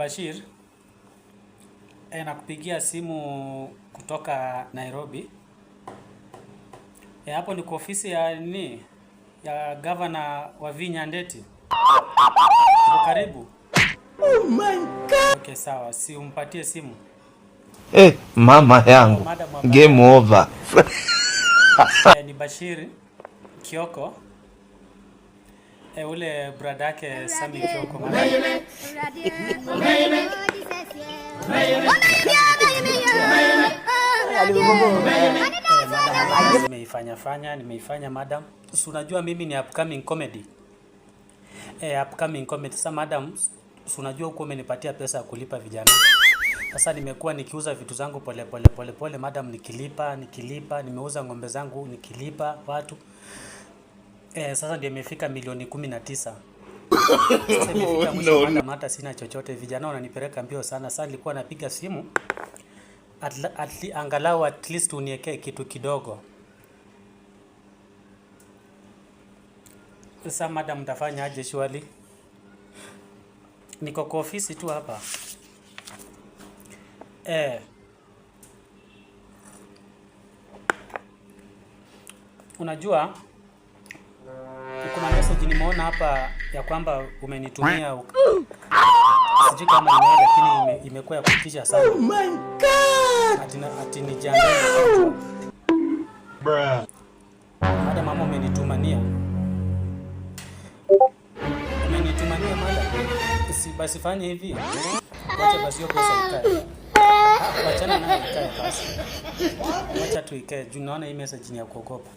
Bashir, nakupigia simu kutoka Nairobi. Hapo ni kwa ofisi ya ya governor wa Vinya Ndeti. Karibu. Oh my God. Okay, sawa. Si umpatie simu. Mama yangu. Game over. Ni Bashir Kioko. Ule brada yake Sami Kioko. Nimeifanya madam. Unajua mimi ni upcoming comedy. Upcoming comedy. Sasa madam, unajua uko umenipatia pesa ya kulipa vijana. Sasa nimekuwa nikiuza vitu zangu pole madam, nikilipa, nimeuza ng'ombe zangu nikilipa watu. Sasa ndio imefika milioni 19. Sasa imefika mwisho madam, hata sina chochote, vijana wananipeleka mbio sana. Sasa nilikuwa napiga simu angalau at least uniekee kitu kidogo. Sasa madam, mtafanya aje shwali? Niko kwa ofisi tu hapa. Unajua kuna message nimeona hapa ya kwamba umenitumia. Sijui kama ni wewe, lakini imekuwa ya kutisha sana. Oh my God. Ati ni jana. Bruh. Madam, mama umenitumania madam. Basi fanye hivi. Wacha basi hiyo pesa ikae. Wachana nayo ikae basi. Wacha tu ikae. Juu naona hii message ni ya kuogopa.